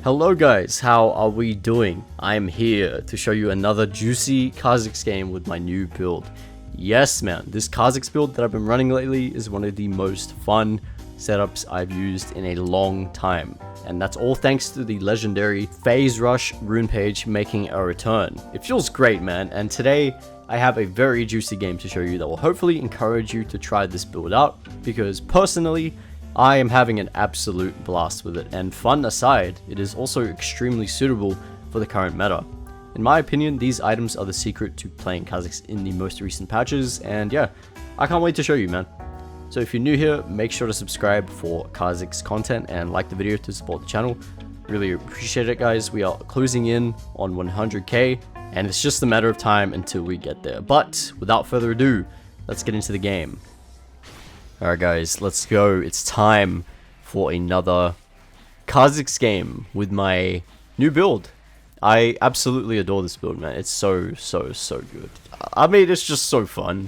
Hello guys, how are we doing? I am here to show you another juicy Kha'Zix game with my new build. Yes man, this Kha'Zix build that I've been running lately is one of the most fun setups I've used in a long time. And that's all thanks to the legendary Phase Rush rune page making a return. It feels great man, and today I have a very juicy game to show you that will hopefully encourage you to try this build out, because personally, I am having an absolute blast with it, and fun aside, it is also extremely suitable for the current meta. In my opinion, these items are the secret to playing Kha'Zix in the most recent patches, and yeah, I can't wait to show you man. So if you're new here, make sure to subscribe for Kha'Zix content and like the video to support the channel. Really appreciate it guys. We are closing in on 100k, and it's just a matter of time until we get there. But without further ado, let's get into the game. Alright guys, let's go. It's time for another Kha'Zix game with my new build. I absolutely adore this build, man. It's so good. I mean, it's just so fun.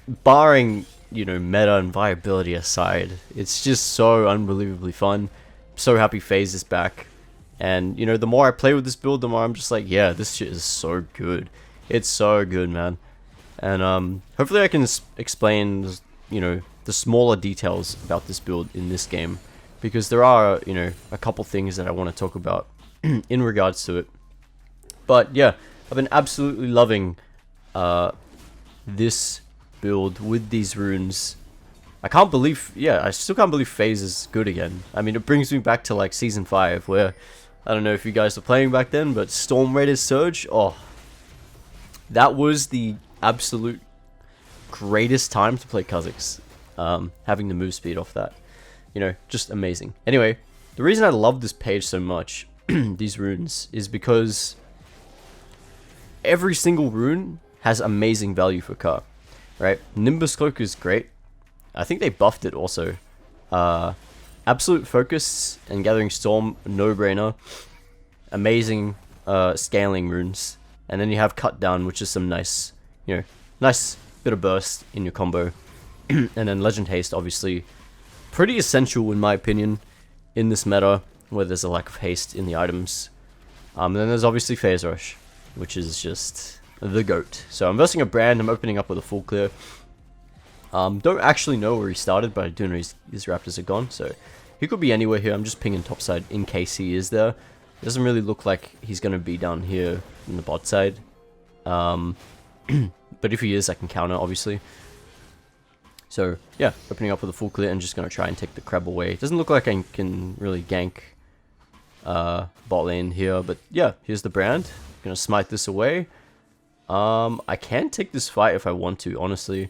Barring, you know, meta and viability aside, it's just so unbelievably fun. I'm so happy FaZe is back. And, you know, the more I play with this build, the more I'm just like, yeah, this shit is so good. It's so good, man. And hopefully I can explain, you know, the smaller details about this build in this game, because there are, you know, a couple things that I want to talk about in regards to it. But yeah, I've been absolutely loving this build with these runes. I can't believe, yeah, I still can't believe FaZe is good again. I mean, it brings me back to like season 5, where I don't know if you guys were playing back then, but Storm Raiders Surge, oh, that was the absolute greatest time to play Kha'Zix. Having the move speed off that, you know, just amazing. Anyway, the reason I love this page so much, these runes, is because every single rune has amazing value for Ka, right? Nimbus Cloak is great. I think they buffed it also. Absolute Focus and Gathering Storm, no-brainer. Amazing scaling runes. And then you have Cut Down, which is some nice, you know, nice bit of burst in your combo. And then Legend Haste, obviously, pretty essential in my opinion in this meta, where there's a lack of haste in the items. And then there's obviously Phase Rush, which is just the GOAT. So I'm versing a Brand, I'm opening up with a full clear. Don't actually know where he started, but I do know his Raptors are gone, so he could be anywhere here. I'm just pinging topside in case he is there. It doesn't really look like he's going to be down here in the bot side. But if he is, I can counter, obviously. So yeah, opening up with a full clear and just going to try and take the crab away. It doesn't look like I can really gank bot lane here, but yeah, here's the Brand. Going to smite this away. I can take this fight if I want to, honestly,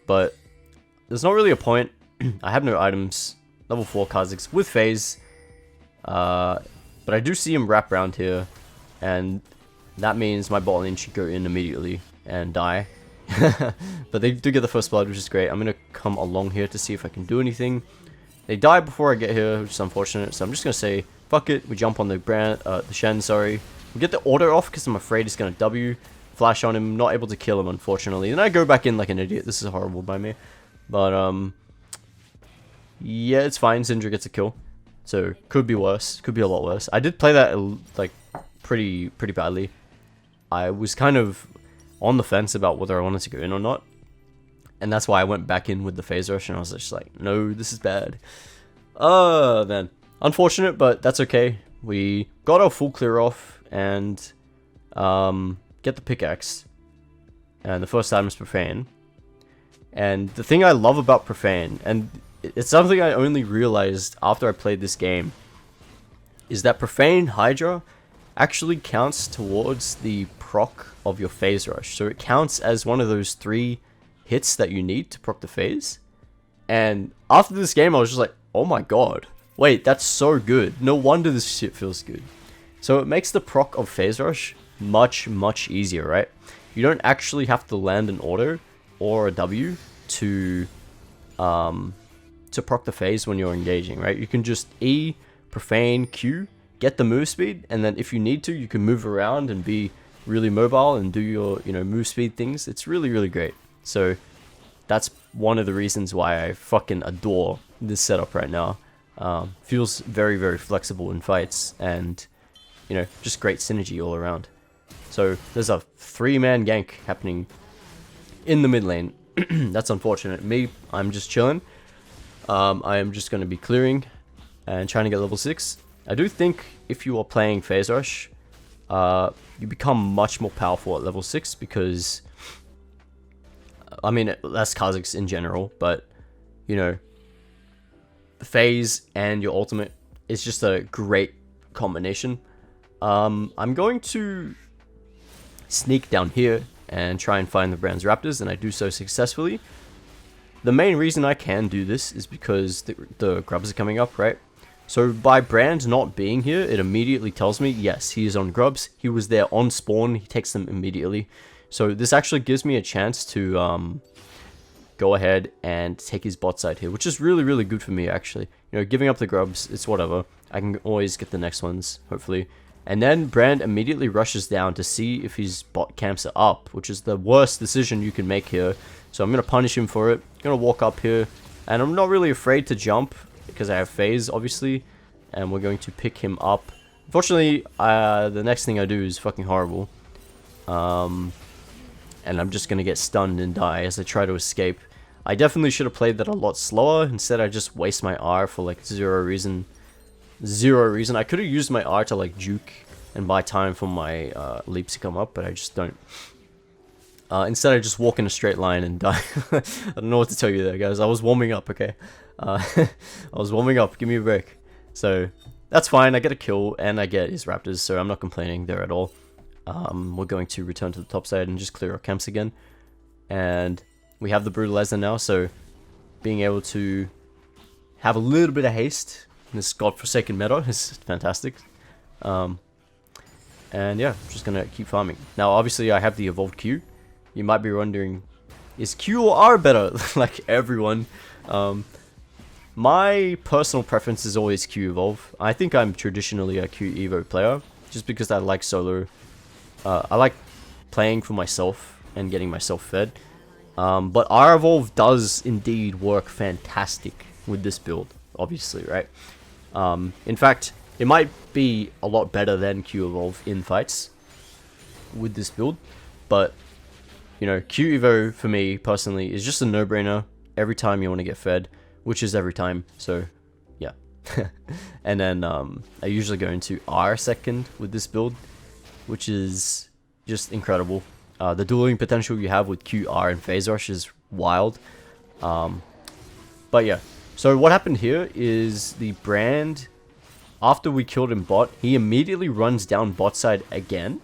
but there's not really a point. I have no items. Level 4 Kha'Zix with FaZe. But I do see him wrap around here, and that means my bot lane should go in immediately and die. But they do get the first blood, which is great. I'm going to come along here to see if I can do anything. They die before I get here, which is unfortunate. So I'm just going to say, fuck it. We jump on the Shen, sorry. We get the auto off because I'm afraid he's going to W. Flash on him, not able to kill him, unfortunately. Then I go back in like an idiot. This is horrible by me. But, yeah, it's fine. Syndra gets a kill. So, could be worse. Could be a lot worse. I did play that, like, pretty badly. I was kind of on the fence about whether I wanted to go in or not, and that's why I went back in with the Phase Rush, and I was just like, no, this is bad. Man, unfortunate, but that's okay. We got our full clear off, and get the pickaxe, and the first item is Profane. And the thing I love about Profane, and it's something I only realized after I played this game, is that Profane Hydra actually counts towards the proc of your Phase Rush. So it counts as one of those 3 hits that you need to proc the phase. And after this game, I was just like, oh my god, wait, that's so good. No wonder this shit feels good. So it makes the proc of Phase Rush much easier, right? You don't actually have to land an auto or a W to proc the phase when you're engaging, right? You can just E, Profane, Q, get the move speed, and then if you need to, you can move around and be really mobile and do your, you know, move speed things. It's really great. So that's one of the reasons why I fucking adore this setup right now. Feels very, very flexible in fights, and you know, just great synergy all around. So there's a 3-man gank happening in the mid lane. That's unfortunate. I'm just chilling. I am just going to be clearing and trying to get level 6. I do think if you are playing Phase Rush, you become much more powerful at level 6 because, I mean, that's Kha'Zix in general, but, you know, Phase and your ultimate is just a great combination. I'm going to sneak down here and try and find the Brand's Raptors, and I do so successfully. The main reason I can do this is because the grubs are coming up, right? So by Brand not being here, it immediately tells me, yes, he is on grubs. He was there on spawn. He takes them immediately. So this actually gives me a chance to go ahead and take his bot side here, which is really, really good for me, actually. You know, giving up the grubs, it's whatever. I can always get the next ones, hopefully. And then Brand immediately rushes down to see if his bot camps are up, which is the worst decision you can make here. So I'm going to punish him for it. I'm going to walk up here. And I'm not really afraid to jump because I have phase, obviously. And we're going to pick him up. Unfortunately, the next thing I do is fucking horrible. And I'm just going to get stunned and die as I try to escape. I definitely should have played that a lot slower. Instead, I just waste my R for like zero reason. I could have used my R to like juke and buy time for my leaps to come up, but I just don't. Instead, I just walk in a straight line and die. I don't know what to tell you there, guys. I was warming up, okay? I was warming up. Give me a break. So, that's fine. I get a kill, and I get his raptors, so I'm not complaining there at all. We're going to return to the top side and just clear our camps again. And we have the Brutalizer now, so being able to have a little bit of haste in this godforsaken meta is fantastic. And yeah, just gonna keep farming. Now, obviously, I have the evolved Q. You might be wondering, is Q or R better? Like everyone. My personal preference is always Q evolve. I think I'm traditionally a Q evo player, just because I like solo. I like playing for myself and getting myself fed. But R evolve does indeed work fantastic with this build, obviously, right? In fact, it might be a lot better than Q evolve in fights with this build, but you know, Q evo for me personally is just a no-brainer every time you want to get fed, which is every time. So yeah. And then I usually go into R second with this build, which is just incredible. The dueling potential you have with Q, R, and Phase Rush is wild. But yeah, so what happened here is the Brand, after we killed him bot, he immediately runs down bot side again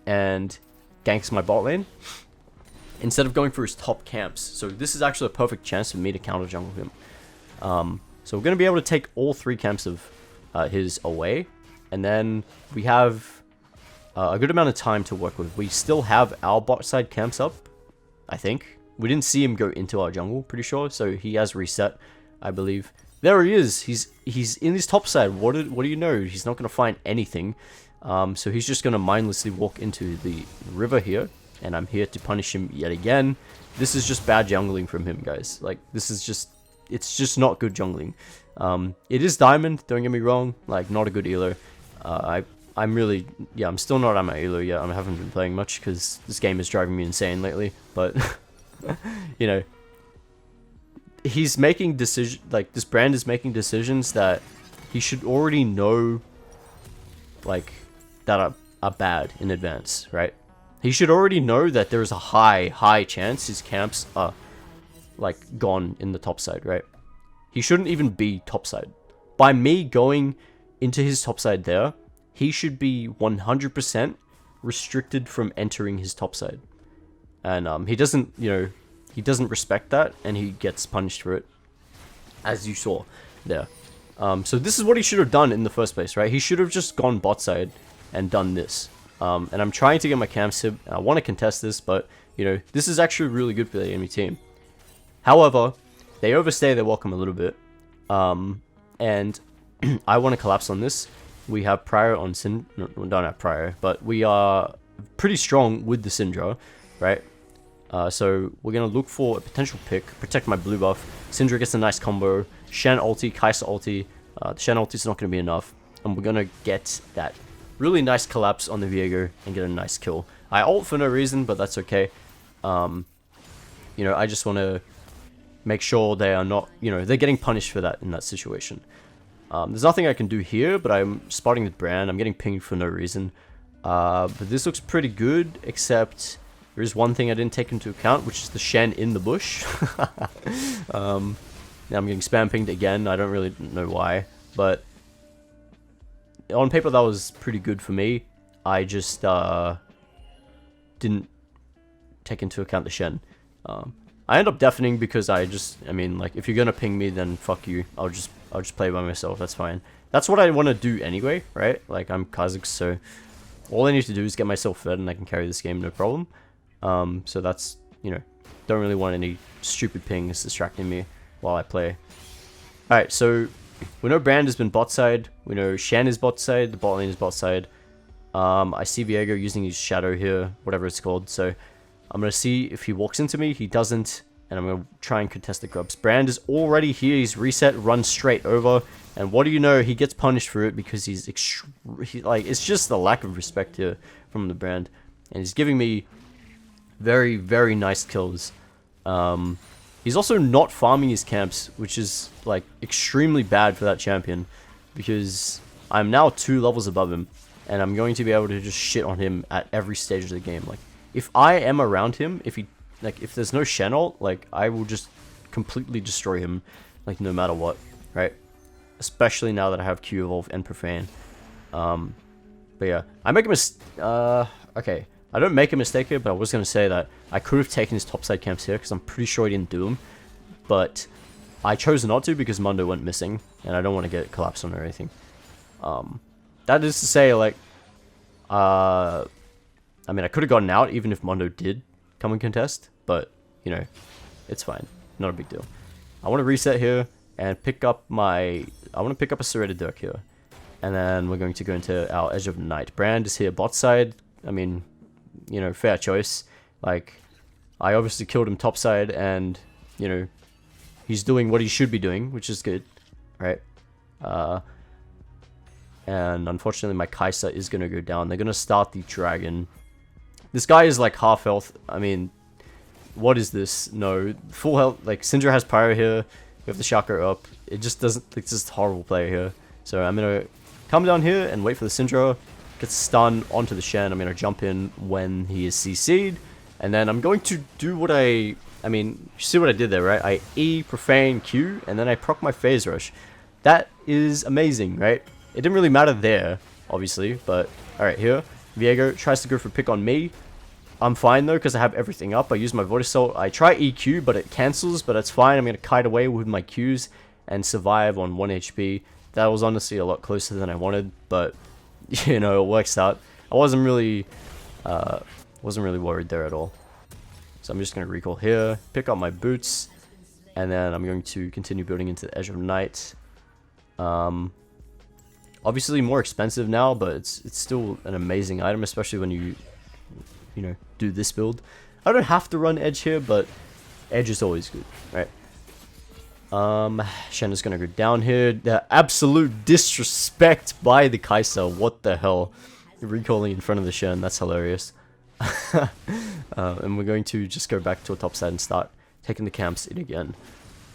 and ganks my bot lane instead of going for his top camps. So this is actually a perfect chance for me to counter jungle him. So we're going to be able to take all 3 camps of his away, and then we have a good amount of time to work with. We still have our bot side camps up, I think. We didn't see him go into our jungle, pretty sure, so he has reset, I believe. There he is. He's in his top side. What do you know? He's not going to find anything. So he's just going to mindlessly walk into the river here, and I'm here to punish him yet again. This is just bad jungling from him, guys. Like, this is just, it's just not good jungling. It is diamond, don't get me wrong, like, not a good elo. I'm really, yeah, I'm still not at my elo yet. I haven't been playing much because this game is driving me insane lately, but you know, he's making decisions, like, this Brand is making decisions that he should already know, like, that are bad in advance, right? He should already know that there's a high chance his camps are, like, gone in the top side, right? He shouldn't even be top side. By me going into his top side there, he should be 100% restricted from entering his top side. And he doesn't, you know, he doesn't respect that, and he gets punished for it, as you saw there. So this is what he should have done in the first place, right? He should have just gone bot side and done this. And I'm trying to get my camps here. I want to contest this, but, you know, this is actually really good for the enemy team. However, they overstay their welcome a little bit. And I want to collapse on this. We have Prior on Syndra. No, we don't have Prior, but we are pretty strong with the Syndra, right? So we're going to look for a potential pick, protect my blue buff. Syndra gets a nice combo. Shen ulti, Kai'Sa ulti. The Shen ult is not going to be enough, and we're going to get that really nice collapse on the Viego and get a nice kill. I ult for no reason, but that's okay. You know, I just want to make sure they are not, you know, they're getting punished for that in that situation. There's nothing I can do here, but I'm spotting the brand. I'm getting pinged for no reason. But this looks pretty good, except there is one thing I didn't take into account, which is the Shen in the bush. Now I'm getting spam pinged again. I don't really know why, but on paper that was pretty good for me. I just didn't take into account the Shen. I end up deafening because I mean, like, if you're gonna ping me, then fuck you. I'll just play by myself. That's fine. That's what I want to do anyway, right? Like, I'm Kha'Zix, so all I need to do is get myself fed, and I can carry this game no problem. So that's, you know, don't really want any stupid pings distracting me while I play. Alright, so we know Brand has been bot side. We know Shen is bot side. The bot lane is bot side. I see Viego using his shadow here, whatever it's called. So I'm going to see if he walks into me. He doesn't. And I'm going to try and contest the grubs. Brand is already here. He's reset, runs straight over. And what do you know? He gets punished for it because like, it's just the lack of respect here from the Brand. And he's giving me very, very nice kills. He's also not farming his camps, which is, like, extremely bad for that champion, because I'm now 2 levels above him, and I'm going to be able to just shit on him at every stage of the game. Like, if I am around him, if there's no Shen ult, like, I will just completely destroy him, like, no matter what, right? Especially now that I have Q Evolve and Profane. But yeah, I make a mistake. Okay. I don't make a mistake here, but I was going to say that I could have taken his topside camps here, because I'm pretty sure he didn't do them. But I chose not to because Mundo went missing, and I don't want to get collapsed on or anything. That is to say, like, I mean, I could have gotten out even if Mundo did come and contest, but, you know, it's fine. Not a big deal. I want to reset here and pick up I want to pick up a Serrated Dirk here. And then we're going to go into our Edge of Night. Brand is here bot side. I mean, you know, fair choice. Like, I obviously killed him topside, and, you know, he's doing what he should be doing, which is good, right? And unfortunately, my Kai'Sa is going to go down. They're going to start the dragon. This guy is, like, half health. I mean, what is this? No, full health. Like, Syndra has Pyro here. We have the Shaka up. It just doesn't, it's just a horrible player here. So I'm going to come down here and wait for the Syndra. Get stunned onto the Shen. I'm going to jump in when he is CC'd. And then I'm going to do what I mean, you see what I did there, right? I E, Profane, Q, and then I proc my Phase Rush. That is amazing, right? It didn't really matter there, obviously, but alright, here. Viego tries to go for a pick on me. I'm fine though, because I have everything up. I use my Void Assault. I try EQ, but it cancels, but that's fine. I'm going to kite away with my Qs and survive on 1 HP. That was honestly a lot closer than I wanted, but you know, it works out. I wasn't really worried there at all. So I'm just going to recall here, pick up my boots, and then I'm going to continue building into the Edge of Night. Obviously more expensive now, but it's still an amazing item, especially when you know, do this build. I don't have to run Edge here, but Edge is always good, right? Shen is gonna go down here. The absolute disrespect by the Kai'Sa. What the hell? Recalling in front of the Shen. That's hilarious. And we're going to just go back to a top side and start taking the camps in again.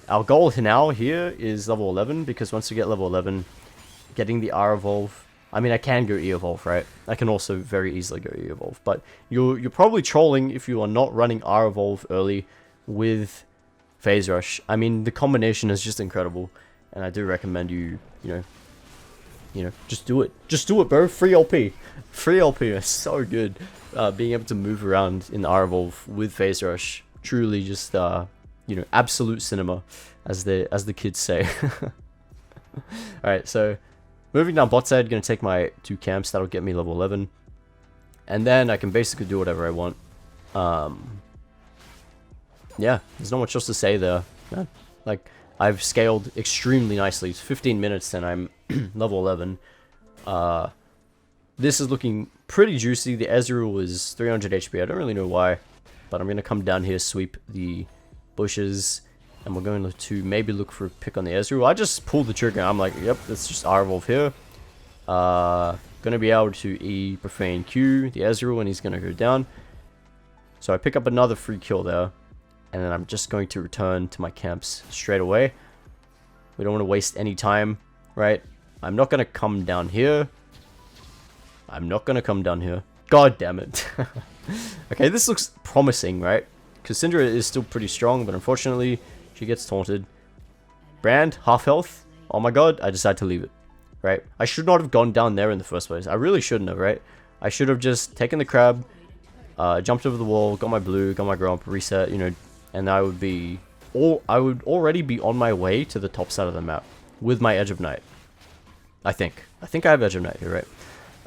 Our goal now here is level 11, because once we get level 11, getting the R evolve. I mean, I can go E evolve, right? I can also very easily go E evolve, but you're probably trolling if you are not running R evolve early with Phase Rush. I mean, the combination is just incredible, and I do recommend you know, just do it. Just do it, bro. Free LP. Free LP is so good. Being able to move around in R evolve with Phase Rush, truly just you know, absolute cinema, as the kids say. All right, so moving down bot side, gonna take my 2 camps. That'll get me level 11, and then I can basically do whatever I want. Yeah, there's not much else to say there. Yeah. Like, I've scaled extremely nicely. It's 15 minutes and I'm level 11. This is looking pretty juicy. The Ezreal is 300 HP. I don't really know why, but I'm going to come down here, sweep the bushes, And we're going to maybe look for a pick on the Ezreal. I just pulled the trigger. I'm like, yep, let's just R-evolve here. Gonna be able to E Profane Q the Ezreal, and he's gonna go down. So I pick up another free kill there. And then I'm just going to return to my camps straight away. We don't want to waste any time, right? I'm not gonna come down here. I'm not gonna come down here. God damn it. Okay, this looks promising, right? Because Syndra is still pretty strong, but unfortunately, she gets taunted. Brand, half health. Oh my god, I decided to leave it, right? I should not have gone down there in the first place. I really shouldn't have, right? I should have just taken the crab, jumped over the wall, got my blue, got my grump, reset, you know, and I would already be on my way to the top side of the map with my Edge of Night. I think I have Edge of Night here, right?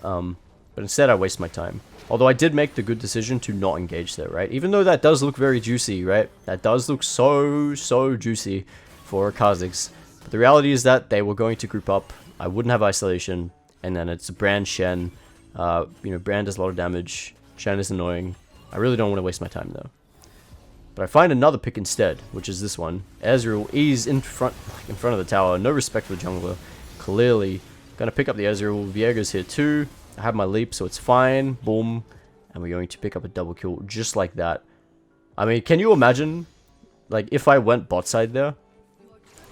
But instead I waste my time. Although I did make the good decision to not engage there, right? Even though that does look very juicy, right? That does look so juicy for Kha'Zix. But the reality is that they were going to group up. I wouldn't have isolation. And then it's Brand Shen. You know, Brand does a lot of damage. Shen is annoying. I really don't want to waste my time though. But I find another pick instead, which is this one. Ezreal is in front of the tower. No respect for the jungler. Clearly. Gonna pick up the Ezreal. Viego's here too. I have my leap, so it's fine. Boom. And we're going to pick up a double kill just like that. I mean, can you imagine, like, if I went bot side there,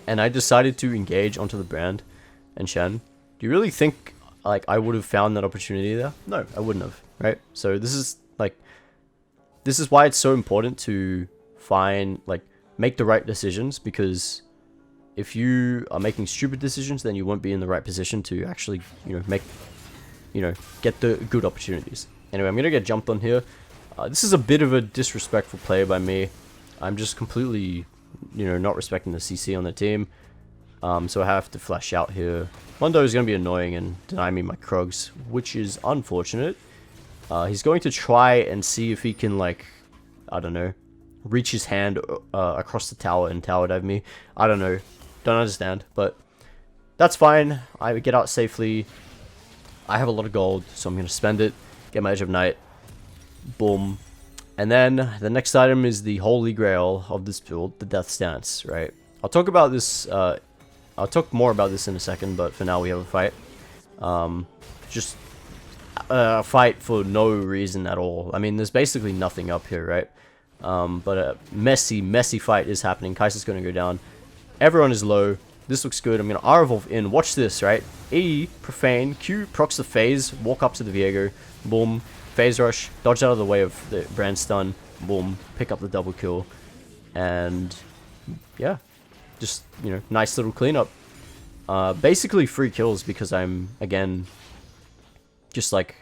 and I decided to engage onto the Brand and Shen, do you really think, like, I would have found that opportunity there? No, I wouldn't have, right? So this is, like, this is why it's so important to find, like, make the right decisions, because if you are making stupid decisions, then you won't be in the right position to actually, you know, get the good opportunities. Anyway, I'm gonna get jumped on here. This is a bit of a disrespectful play by me. I'm just completely, you know, not respecting the CC on the team. So I have to flash out here. Mondo is gonna be annoying and deny me my Krugs, which is unfortunate. He's going to try and see if he can, like, I don't know, reach his hand across the tower and tower dive me. I don't know. Don't understand, but that's fine. I get out safely. I have a lot of gold, so I'm going to spend it, get my Edge of Night, boom. And then the next item is the holy grail of this build, the Death Stance, right? I'll talk about this, I'll talk more about this in a second, but for now we have a fight. Just a fight for no reason at all. I mean, there's basically nothing up here, right? But a messy fight is happening. Kai'Sa's going to go down. Everyone is low. This looks good. I'm going to R-evolve in. Watch this, right? E, Profane, Q, procs the phase, walk up to the Viego, boom, phase rush, dodge out of the way of the Brand stun, boom, pick up the double kill, and yeah, just, you know, nice little cleanup. Basically free kills because I'm, again, just like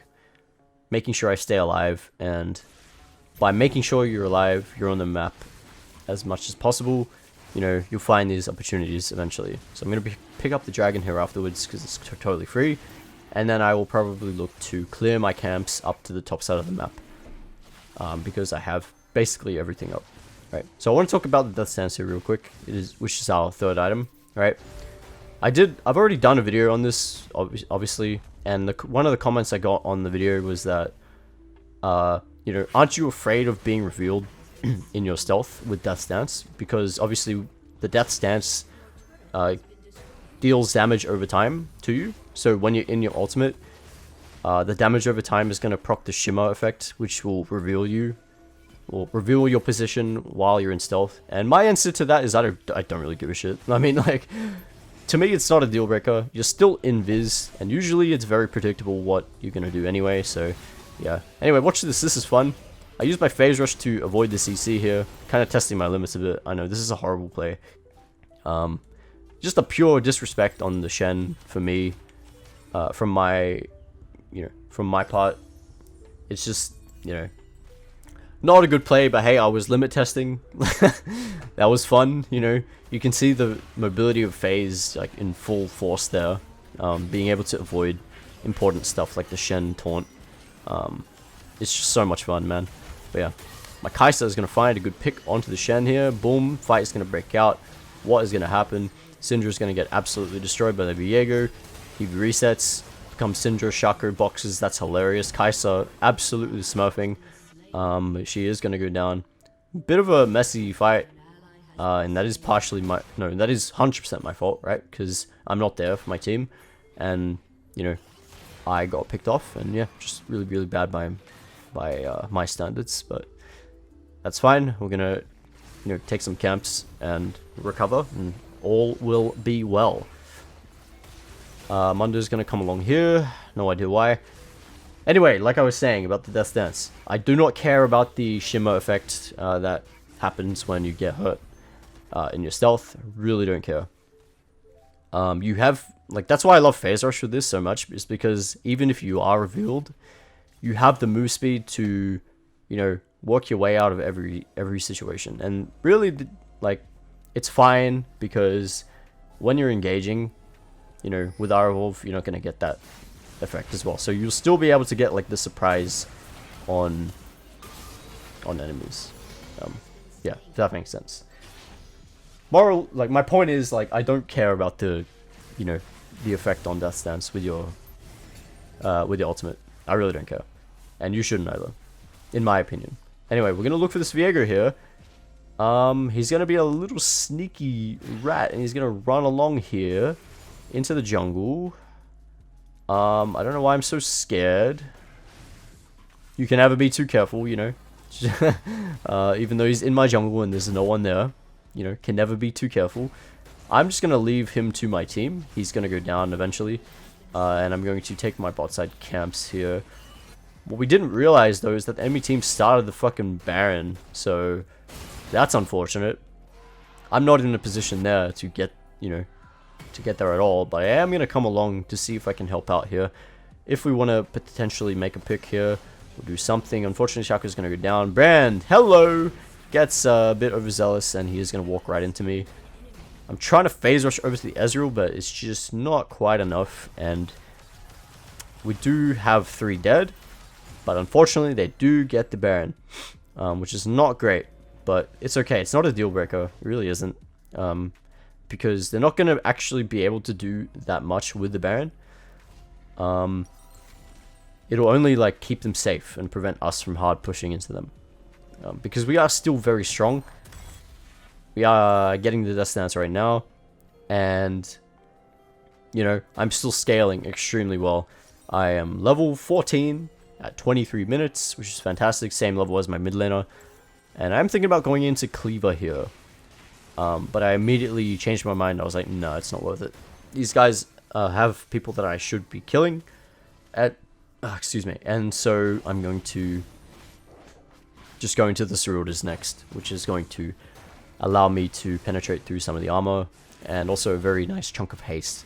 making sure I stay alive, and by making sure you're alive, you're on the map as much as possible. You know, you'll find these opportunities eventually. So I'm going to pick up the dragon here afterwards because it's totally free. And then I will probably look to clear my camps up to the top side of the map. Because I have basically everything up. Right. So I want to talk about the Death Stance here real quick. Which is our third item. Right. I've already done a video on this, obviously. And one of the comments I got on the video was that, you know, aren't you afraid of being revealed in your stealth with Death Stance? Because obviously the Death Stance deals damage over time to you. So when you're in your ultimate, the damage over time is going to proc the Shimmer effect, which will reveal your position while you're in stealth. And my answer to that is I don't really give a shit. I mean, like, to me it's not a deal breaker. You're still in Viz, and usually it's very predictable what you're going to do anyway, so yeah. Anyway, watch this. This is fun. I used my phase rush to avoid the CC here, kind of testing my limits a bit. I know this is a horrible play. Just a pure disrespect on the Shen for me, from my part. It's just, you know, not a good play, but hey, I was limit testing. That was fun, you know. You can see the mobility of phase like in full force there, being able to avoid important stuff like the Shen taunt. It's just so much fun, man. But yeah, my Kai'Sa is going to find a good pick onto the Shen here. Boom, fight is going to break out. What is going to happen? Syndra is going to get absolutely destroyed by the Viego. He resets, becomes Syndra, Shaco boxes. That's hilarious. Kai'Sa absolutely smurfing. She is going to go down. Bit of a messy fight. And that is partially my... No, that is 100% my fault, right? Because I'm not there for my team. And, you know, I got picked off. And yeah, just really, really bad by my standards. But that's fine. We're going to, you know, take some camps and recover. And all will be well. Mundo's going to come along here. No idea why. Anyway, like I was saying about the Death Dance. I do not care about the shimmer effect that happens when you get hurt. In your stealth, really don't care. You have, like, that's why I love Phase Rush with this so much, is because even if you are revealed, you have the move speed to, you know, work your way out of every situation. And really, like, it's fine, because when you're engaging, you know, with our evolve, you're not going to get that effect as well. So you'll still be able to get, like, the surprise on enemies. Yeah, if that makes sense. Moral, like, my point is, like, I don't care about the, you know, the effect on Death Stance with your ultimate. I really don't care. And you shouldn't either, in my opinion. Anyway, we're gonna look for this Viego here. He's gonna be a little sneaky rat, and he's gonna run along here into the jungle. I don't know why I'm so scared. You can never be too careful, you know. Even though he's in my jungle and there's no one there. You know, can never be too careful. I'm just going to leave him to my team. He's going to go down eventually. And I'm going to take my bot side camps here. What we didn't realize, though, is that the enemy team started the fucking Baron. So, that's unfortunate. I'm not in a position there to get, you know, to get there at all. But I am going to come along to see if I can help out here. If we want to potentially make a pick here, we'll do something. Unfortunately, Shaco's going to go down. Brand, hello! Gets a bit overzealous, and he is going to walk right into me. I'm trying to phase rush over to the Ezreal, but it's just not quite enough. And we do have 3 dead, but unfortunately they do get the Baron, which is not great, but it's okay. It's not a deal breaker. It really isn't, because they're not going to actually be able to do that much with the Baron. It'll only, like, keep them safe and prevent us from hard pushing into them. Because we are still very strong. We are getting the Death Dance right now. And, you know, I'm still scaling extremely well. I am level 14 at 23 minutes, which is fantastic. Same level as my mid laner. And I'm thinking about going into Cleaver here. But I immediately changed my mind. I was like, no, it's not worth it. These guys have people that I should be killing. Excuse me. And so I'm going to just go into the Ceruldas next, which is going to allow me to penetrate through some of the armor, and also a very nice chunk of haste.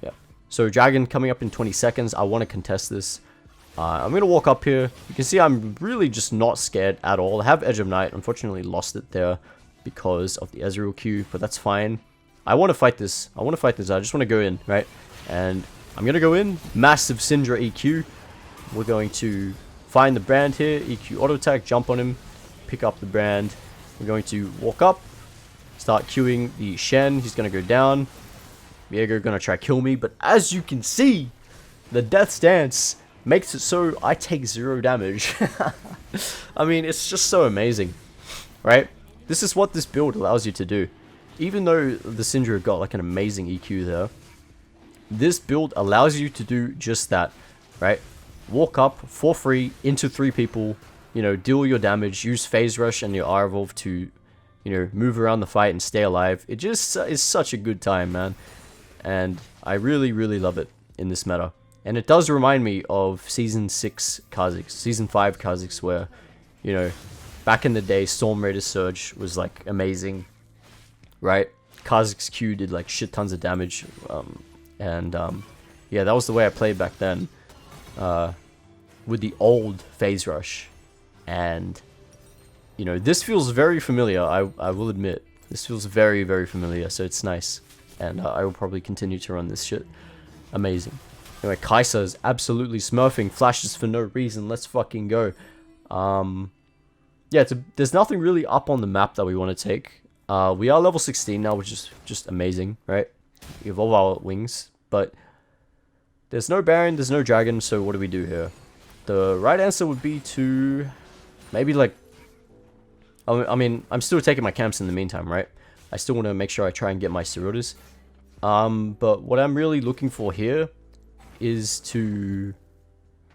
Yeah. So Dragon coming up in 20 seconds. I want to contest this. I'm going to walk up here. You can see I'm really just not scared at all. I have Edge of Night. Unfortunately lost it there because of the Ezreal Q, but that's fine. I want to fight this. I just want to go in, right? And I'm going to go in. Massive Syndra EQ. We're going to find the Brand here, EQ auto attack, jump on him, pick up the Brand. We're going to walk up, start queuing the Shen. He's going to go down. Viego going to try kill me, but as you can see, the Death Dance makes it so I take 0 damage. I mean, it's just so amazing, right? This is what this build allows you to do. Even though the Syndra got like an amazing EQ there, this build allows you to do just that, right? Walk up for free into 3 people, you know, deal your damage, use Phase Rush and your R Evolve to, you know, move around the fight and stay alive. It just is such a good time, man. And I really, really love it in this meta. And it does remind me of Season 6 Kha'Zix, Season 5 Kha'Zix, where, you know, back in the day, Storm Raider Surge was, like, amazing, right? Kha'Zix Q did, like, shit tons of damage. Yeah, that was the way I played back then. With the old Phase Rush. And, you know, this feels very familiar, I will admit. This feels very, very familiar, so it's nice. And I will probably continue to run this shit. Amazing. Anyway, Kai'Sa is absolutely smurfing flashes for no reason. Let's fucking go. Yeah, there's nothing really up on the map that we want to take. We are level 16 now, which is just amazing, right? We evolve our wings, but there's no Baron, there's no Dragon, so what do we do here? The right answer would be to maybe, like, I mean, I'm still taking my camps in the meantime, right? I still want to make sure I try and get my Cerutas. But what I'm really looking for here is to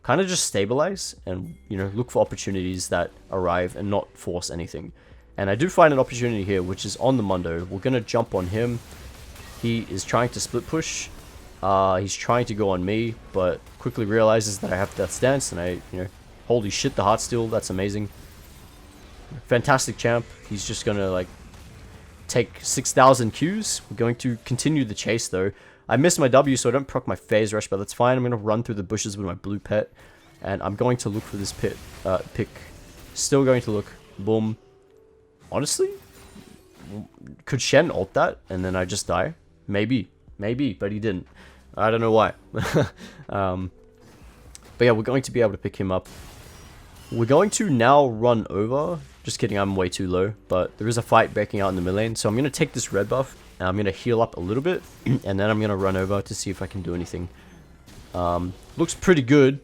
kind of just stabilize and, you know, look for opportunities that arrive and not force anything. And I do find an opportunity here, which is on the Mundo. We're going to jump on him. He is trying to split push. He's trying to go on me, but quickly realizes that I have Death Stance, and holy shit, the Heartsteel, that's amazing. Fantastic champ. He's just going to, like, take 6,000 Qs. We're going to continue the chase, though. I missed my W, so I don't proc my phase rush, but that's fine. I'm going to run through the bushes with my blue pet, and I'm going to look for this pick. Still going to look. Boom. Honestly, could Shen ult that, and then I just die? Maybe, but he didn't. I don't know why. But yeah, we're going to be able to pick him up. We're going to now run over. Just kidding, I'm way too low, but there is a fight breaking out in the mid lane, so I'm going to take this red buff, and I'm going to heal up a little bit, and then I'm going to run over to see if I can do anything. Looks pretty good.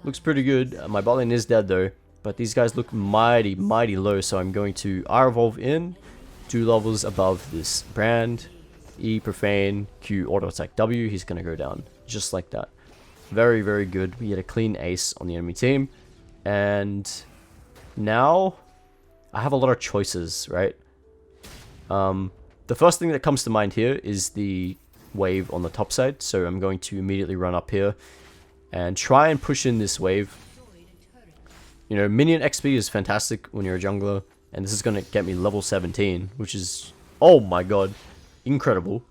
My bot lane is dead though, but these guys look mighty low, so I'm going to R-Evolve in, 2 levels above this brand, E, Profane, Q, auto attack W, he's going to go down, just like that. Very good. We get a clean ace on the enemy team, and now I have a lot of choices, right? The first thing that comes to mind here is the wave on the top side, so I'm going to immediately run up here and try and push in this wave. You know, minion XP is fantastic when you're a jungler, and this is going to get me level 17, which is, oh my god, incredible.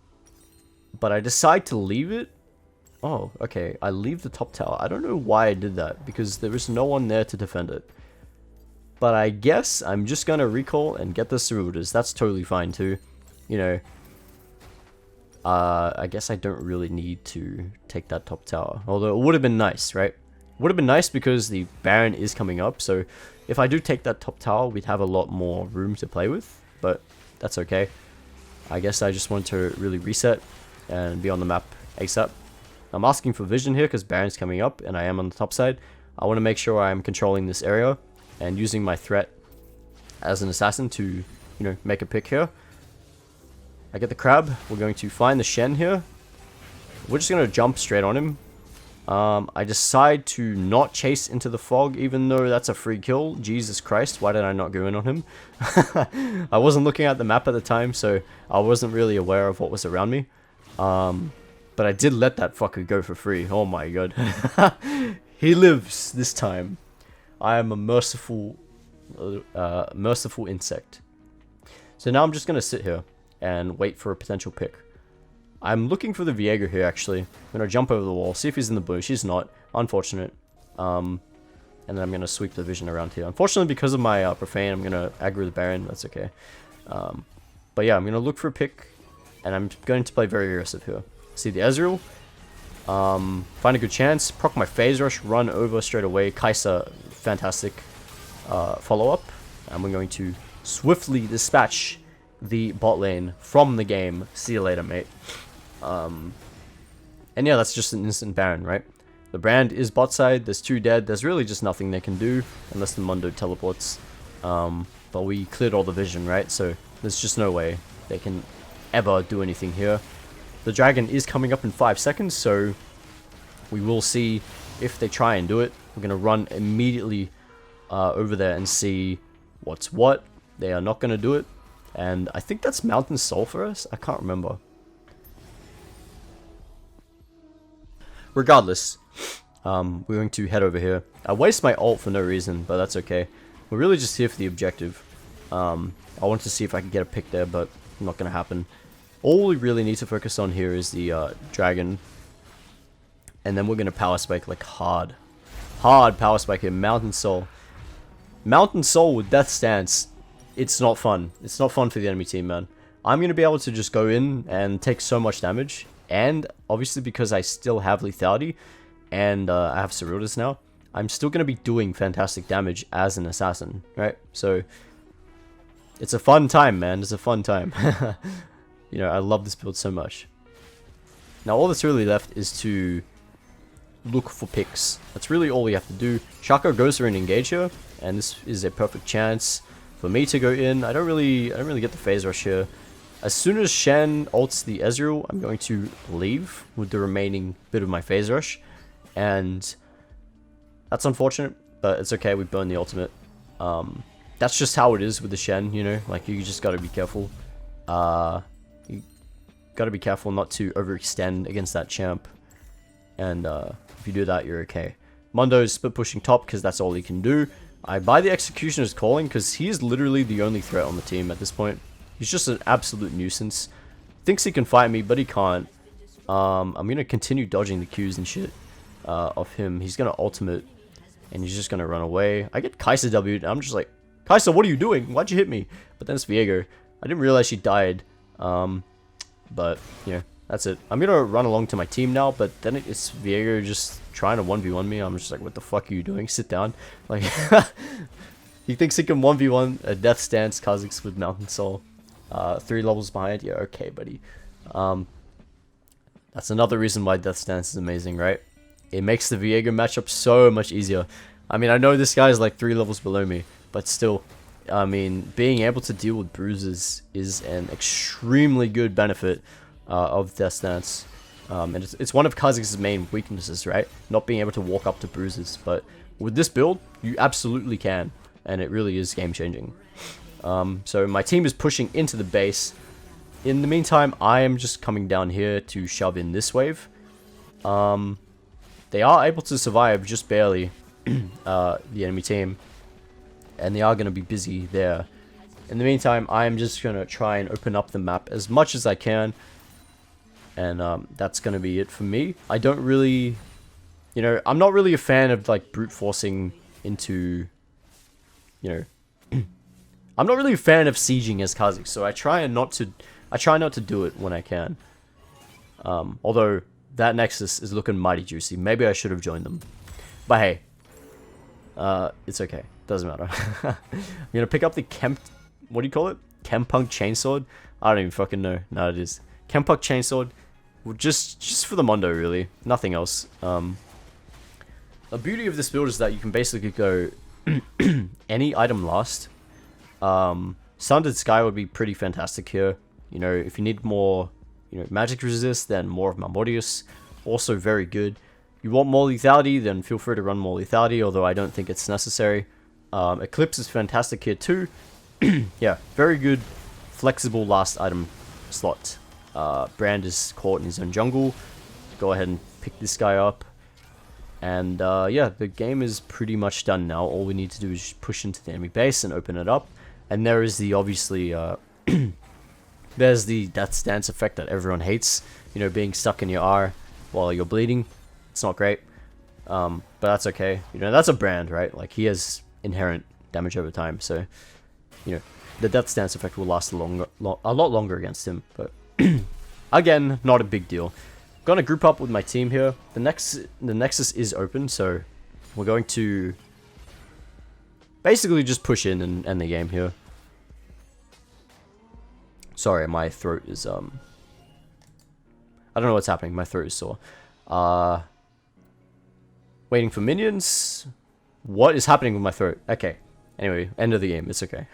But I decide to leave it. Oh, okay, I leave the top tower. I don't know why I did that, because there was no one there to defend it. But I guess I'm just going to recall and get the Cerutas. That's totally fine too. You know, I guess I don't really need to take that top tower. Although it would have been nice, right? Would have been nice because the Baron is coming up. So if I do take that top tower, we'd have a lot more room to play with. But that's okay. I guess I just want to really reset and be on the map ASAP. I'm asking for vision here because Baron's coming up and I am on the top side. I want to make sure I'm controlling this area and using my threat as an assassin to, you know, make a pick here. I get the crab. We're going to find the Shen here. We're just going to jump straight on him. I decide to not chase into the fog, even though that's a free kill. Jesus Christ, why did I not go in on him? I wasn't looking at the map at the time, so I wasn't really aware of what was around me. But I did let that fucker go for free. Oh my god. He lives this time. I am a merciful insect. So now I'm just going to sit here and wait for a potential pick. I'm looking for the Viego here, actually. I'm going to jump over the wall, see if he's in the bush. He's not. Unfortunate. And then I'm going to sweep the vision around here. Unfortunately, because of my Profane, I'm going to aggro the Baron. That's okay. But yeah, I'm going to look for a pick, and I'm going to play very aggressive here. See the Ezreal. Find a good chance. Proc my phase rush. Run over straight away. Kai'Sa, fantastic follow-up. And we're going to swiftly dispatch the bot lane from the game. See you later, mate. And yeah, that's just an instant Baron, right? The brand is bot side. There's 2 dead. There's really just nothing they can do unless the Mundo teleports. But we cleared all the vision, right? So there's just no way they can ever do anything here. The dragon is coming up in 5 seconds, so we will see if they try and do it. We're going to run immediately over there and see what's what. They are not going to do it. And I think that's Mountain Soul for us. I can't remember. Regardless, we're going to head over here. I waste my ult for no reason, but that's okay. We're really just here for the objective. I wanted to see if I could get a pick there, but not going to happen. All we really need to focus on here is the dragon. And then we're going to power spike like hard. Hard power spike here. Mountain Soul. Mountain Soul with Death Stance. It's not fun. It's not fun for the enemy team, man. I'm going to be able to just go in and take so much damage. And obviously because I still have lethality and I have Cerutas now, I'm still going to be doing fantastic damage as an assassin, right? So it's a fun time, man. It's a fun time. You know, I love this build so much. Now all that's really left is to look for picks. That's really all we have to do. Shaco goes for an engage here, and this is a perfect chance for me to go in. I don't really get the phase rush here. As soon as Shen ults the Ezreal, I'm going to leave with the remaining bit of my phase rush. And that's unfortunate, but it's okay, we burned the ultimate. That's just how it is with the Shen, you know, like you just gotta be careful. You gotta be careful not to overextend against that champ. And if you do that, you're okay. Mundo's split pushing top because that's all he can do. I buy the Executioner's calling because he is literally the only threat on the team at this point. He's just an absolute nuisance. Thinks he can fight me, but he can't. I'm going to continue dodging the Qs and shit of him. He's going to ultimate, and he's just going to run away. I get Kai'Sa W'd, and I'm just like, Kai'Sa, what are you doing? Why'd you hit me? But then it's Viego. I didn't realize she died. But, yeah, that's it. I'm going to run along to my team now, but then it's Viego just trying to 1v1 me. I'm just like, what the fuck are you doing? Sit down. Like, he thinks he can 1v1 a Death Stance Kha'Zix with Mountain Soul. 3 levels behind. Yeah, okay, buddy. That's another reason why Death Stance is amazing, right? It makes the Viego matchup so much easier. I mean, I know this guy is like 3 levels below me, but still, I mean, being able to deal with bruises is an extremely good benefit of Death Stance. And it's one of Kha'Zix's main weaknesses, right? Not being able to walk up to bruises. But with this build, you absolutely can. And it really is game-changing. So my team is pushing into the base. In the meantime, I am just coming down here to shove in this wave. They are able to survive just barely, the enemy team. And they are going to be busy there. In the meantime, I am just going to try and open up the map as much as I can. And that's going to be it for me. I don't really, you know, I'm not really a fan of like brute forcing into, you know, I'm not really a fan of sieging as Kha'Zix, so I try not to do it when I can. Although that Nexus is looking mighty juicy. Maybe I should have joined them. But hey, it's okay. Doesn't matter. I'm gonna pick up the what do you call it? Chempunk Chainsword? I don't even fucking know. No, it is. Chempunk Chainsword. Just for the Mondo, really. Nothing else. The beauty of this build is that you can basically go any item last. Sundered Sky would be pretty fantastic here. You know, if you need more, you know, magic resist, then more of Marmodius. Also very good. You want more lethality, then feel free to run more lethality, although I don't think it's necessary. Eclipse is fantastic here too. Yeah, very good, flexible last item slot. Brand is caught in his own jungle. Go ahead and pick this guy up. And yeah, the game is pretty much done now. All we need to do is just push into the enemy base and open it up. And there is the, obviously, there's the Death Stance effect that everyone hates. You know, being stuck in your R while you're bleeding. It's not great. But that's okay. You know, that's a Brand, right? Like, he has inherent damage over time. So, you know, the Death Stance effect will last a lot longer against him. But, again, not a big deal. Gonna group up with my team here. The Nexus is open, so we're going to basically just push in and end the game here. Sorry, my throat is I don't know what's happening. My throat is sore. Waiting for minions. What is happening with my throat? Okay. Anyway, end of the game. It's okay.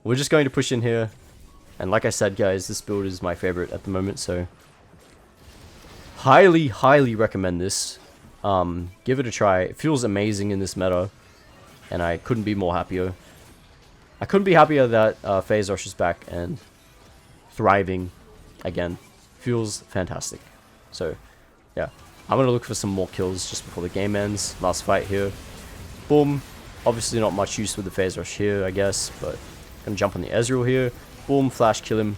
We're just going to push in here. And like I said, guys, this build is my favorite at the moment, so highly, highly recommend this. Give it a try. It feels amazing in this meta, and I couldn't be more happier. I couldn't be happier that Phase Rush is back and thriving again. Feels fantastic. So, yeah. I'm going to look for some more kills just before the game ends. Last fight here. Boom. Obviously not much use with the Phase Rush here, I guess, but going to jump on the Ezreal here. Boom. Flash kill him.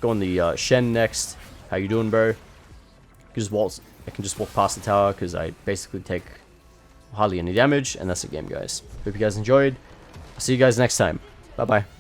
Go on the Shen next. How you doing, bro? I can just walk past the tower because I basically take hardly any damage, and that's the game, guys. Hope you guys enjoyed. I'll see you guys next time. Bye bye.